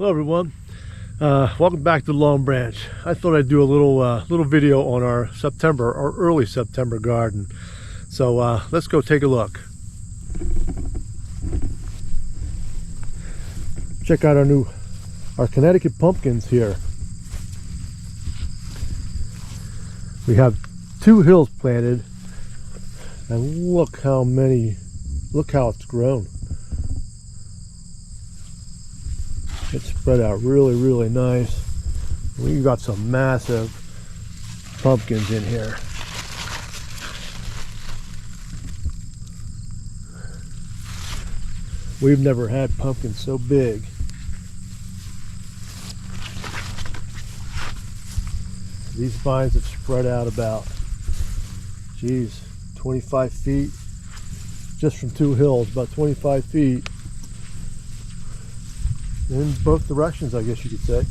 Hello everyone, welcome back to Long Branch. I thought I'd do a little video on our early September garden. So let's go take a look. Check out our Connecticut pumpkins here. We have 2 hills planted, and look how it's grown. It's spread out really nice. We've got some massive pumpkins in here. We've never had pumpkins so big. These vines have spread out about, 25 feet. Just from 2 hills, about 25 feet. In both directions, I guess you could say.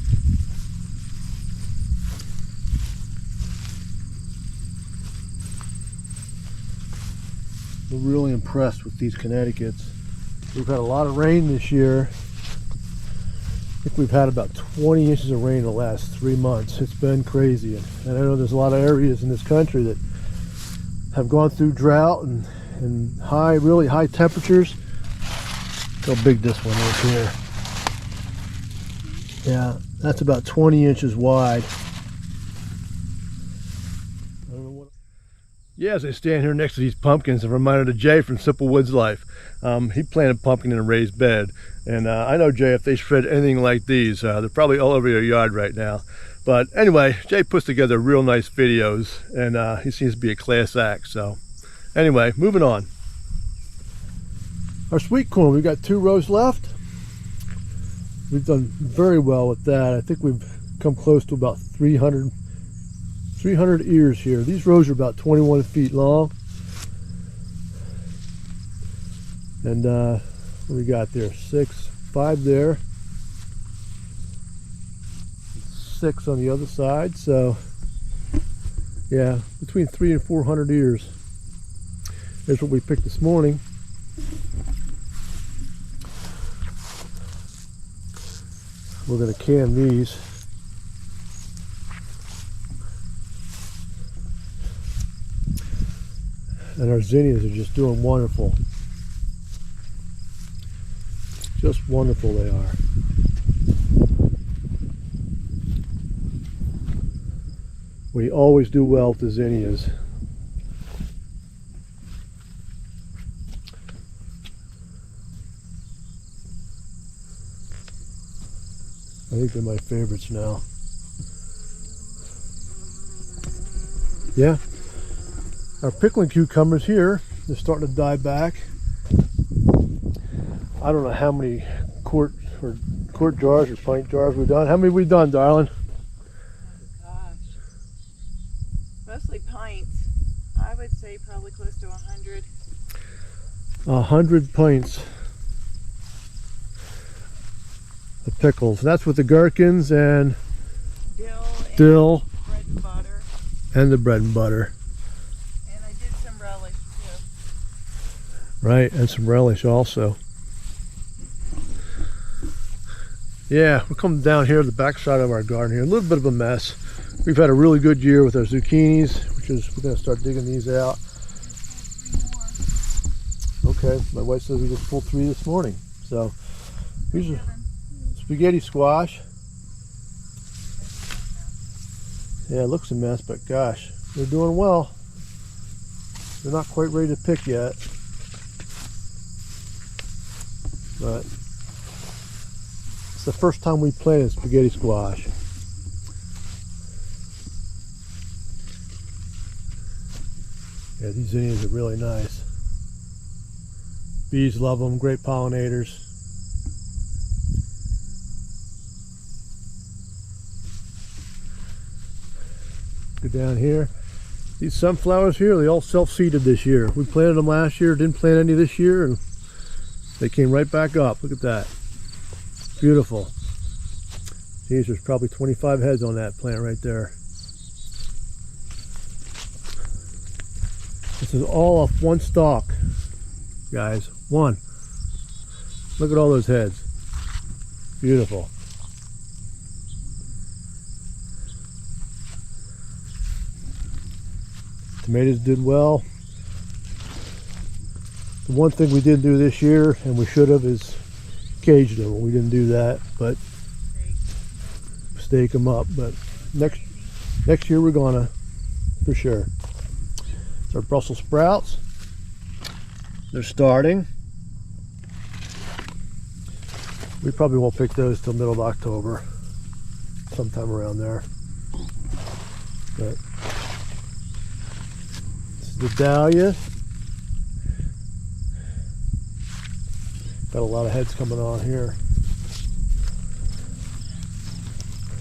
We're really impressed with these Connecticut's. We've had a lot of rain this year. I think we've had about 20 inches of rain in the last 3 months. It's been crazy. And I know there's a lot of areas in this country that have gone through drought and really high temperatures. Look how big this one is here. Yeah, that's about 20 inches wide. I don't know what. Yeah, as I stand here next to these pumpkins, I'm reminded of Jay from Simple Woods Life. He planted pumpkin in a raised bed, and I know, Jay, if they spread anything like these, they're probably all over your yard right now. But anyway, Jay puts together real nice videos, and he seems to be a class act. So anyway, moving on. Our sweet corn, we've got 2 rows left. We've done very well with that. I think we've come close to about 300 ears here. These rows are about 21 feet long. And what do we got there? 5 there. 6 on the other side. So yeah, between 300 and 400 ears. There's what we picked this morning. We're going to can these. And our zinnias are just doing wonderful. Just wonderful they are. We always do well with the zinnias. I think they're my favorites now. Yeah, our pickling cucumbers here, they're starting to die back. I don't know how many quart jars or pint jars we've done. How many have we done, darling? Oh gosh, mostly pints. I would say probably close to 100. 100 pints. The pickles. That's with the gherkins and dill bread and butter. And the bread and butter. And I did some relish too. Right, and some relish also. Yeah, we're coming down here to the back side of our garden here. A little bit of a mess. We've had a really good year with our zucchinis, we're going to start digging these out. 3 more. Okay, my wife says we just pulled 3 this morning. So these are spaghetti squash. Yeah, it looks a mess, but gosh, they're doing well. They're not quite ready to pick yet. But it's the first time we planted spaghetti squash. Yeah, these zinnias are really nice. Bees love them, great pollinators. Go down here. These sunflowers here, they all self-seeded this year. We planted them last year, didn't plant any this year, and they came right back up. Look at that. Beautiful. Geez, there's probably 25 heads on that plant right there. This is all off one stalk, guys. One. Look at all those heads. Beautiful. Tomatoes did well. The one thing we didn't do this year, and we should have, is cage them. We didn't do that, but stake them up. But next year we're gonna, for sure. It's our Brussels sprouts. They're starting. We probably won't pick those till middle of October, sometime around there. But this is the dahlia. Got a lot of heads coming on here.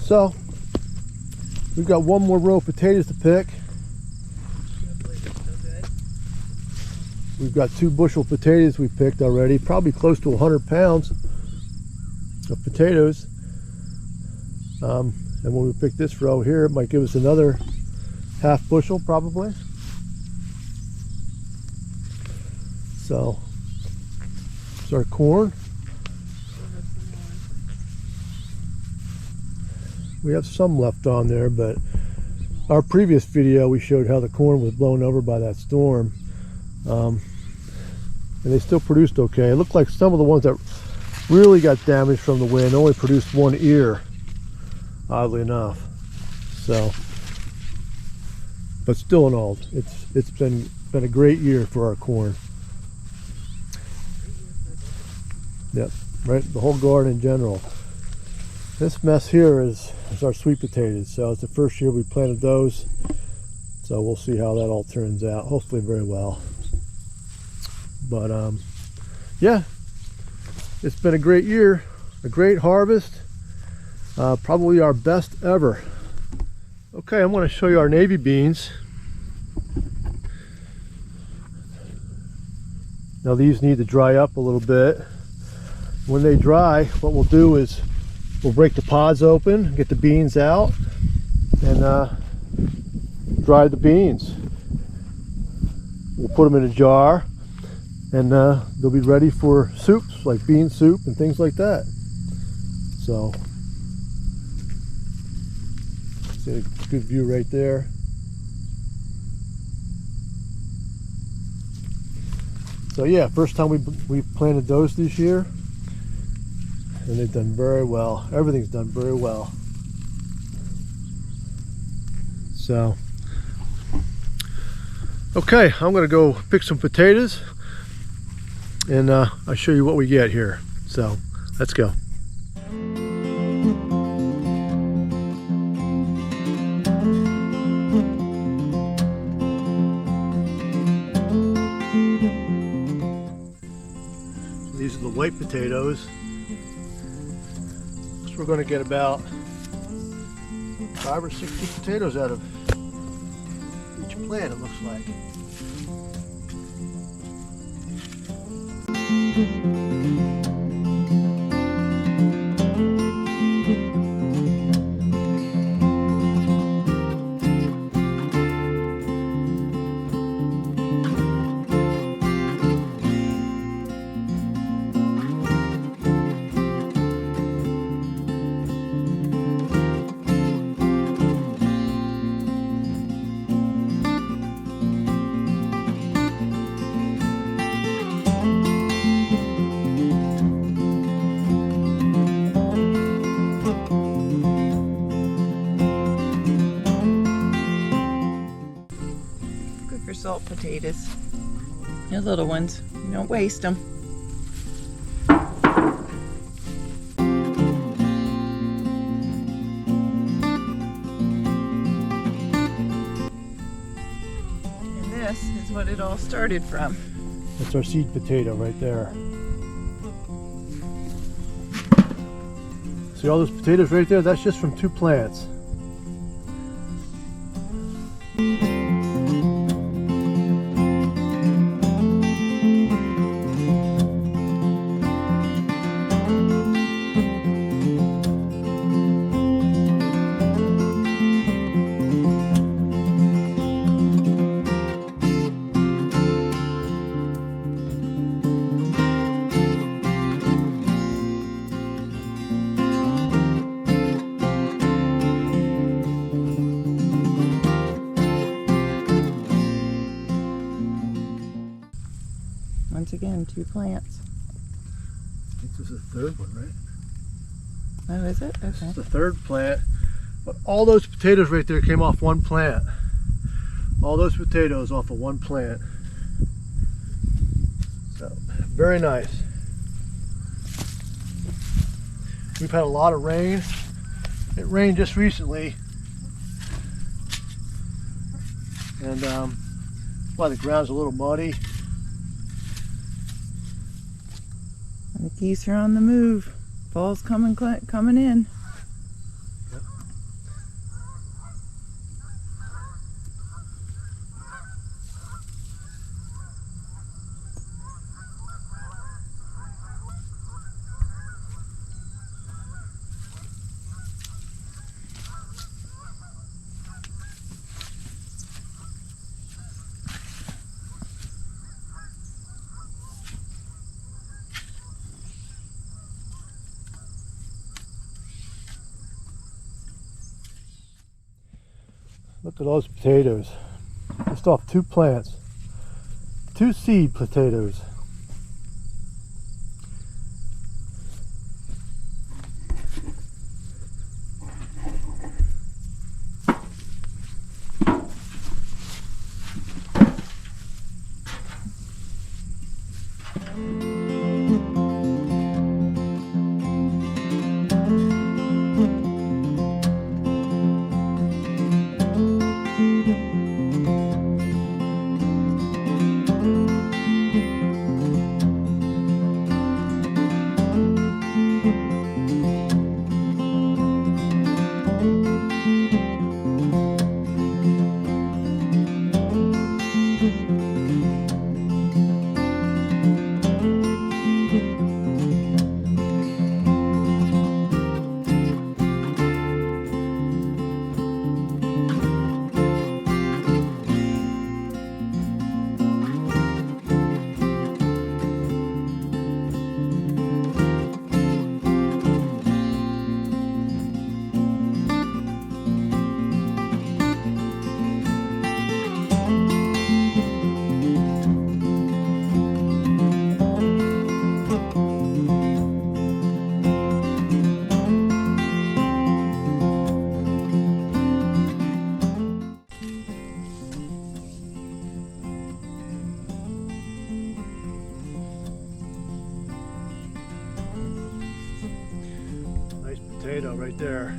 So we've got one more row of potatoes to pick. We've got 2 bushel potatoes we picked already, probably close to 100 pounds of potatoes. And when we pick this row here, it might give us another half bushel probably. So it's our corn. We have some left on there, but our previous video we showed how the corn was blown over by that storm. And they still produced okay. It looked like some of the ones that really got damaged from the wind only produced 1 ear, oddly enough. So, but still in all, it's been a great year for our corn. Yep, right, the whole garden in general. This mess here is our sweet potatoes. So it's the first year we planted those. So we'll see how that all turns out. Hopefully very well. But yeah, it's been a great year, a great harvest, probably our best ever. Okay, I'm going to show you our navy beans. Now these need to dry up a little bit. When they dry, what we'll do is we'll break the pods open, get the beans out, and dry the beans. We'll put them in a jar, and they'll be ready for soups like bean soup and things like that. So see a good view right there. So yeah, first time we planted those this year, and they've done very well. Everything's done very well. So okay, I'm gonna go pick some potatoes, and I'll show you what we get here. So let's go. So these are the white potatoes. So we're going to get about 5 or 6 potatoes out of each plant, it looks like. Salt potatoes. The little ones. You don't waste them. And this is what it all started from. That's our seed potato right there. See all those potatoes right there? That's just from 2 plants. once again, 2 plants. I think this is the third one, right? Oh, is it? This Okay. is the third plant. But all those potatoes right there came off one plant. All those potatoes off of one plant. So, very nice. We've had a lot of rain. It rained just recently. And well, the ground's a little muddy. And the geese are on the move. Fall's coming in. Yep. Look at those potatoes. Just off 2 plants. 2 seed potatoes. Nice potato right there.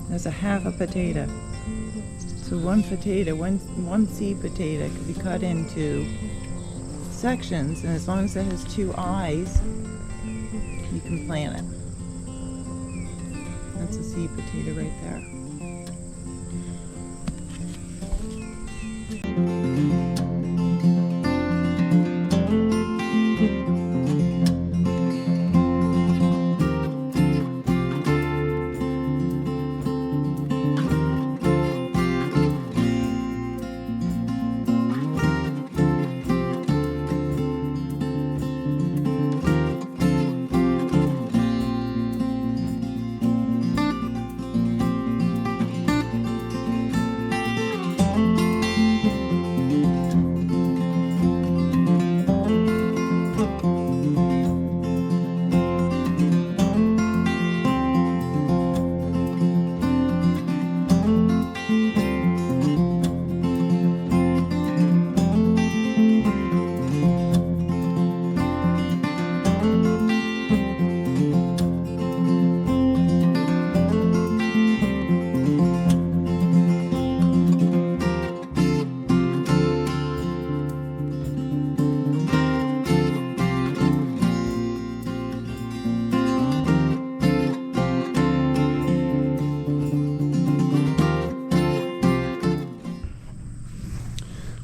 There's a half a potato. So one potato, one seed potato could be cut into sections, and as long as it has 2 eyes, you can plant it. That's a seed potato right there.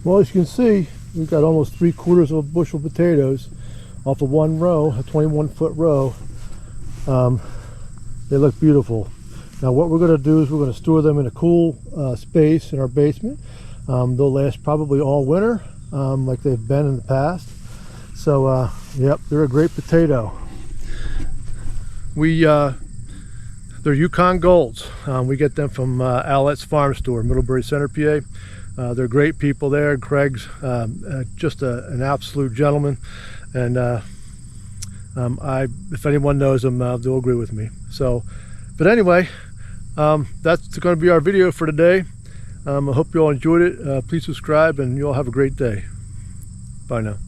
Well, as you can see, we've got almost 3/4 of a bushel of potatoes off of one row, a 21-foot row. They look beautiful. Now what we're going to do is we're going to store them in a cool space in our basement. They'll last probably all winter, like they've been in the past. So yep, they're a great potato. They're Yukon Golds. We get them from Owlett's farm store, Middlebury Center, PA. They're great people there. Craig's just an absolute gentleman, and if anyone knows them, they'll agree with me. So, but anyway, that's going to be our video for today. I hope you all enjoyed it. Please subscribe, and you all have a great day. Bye now.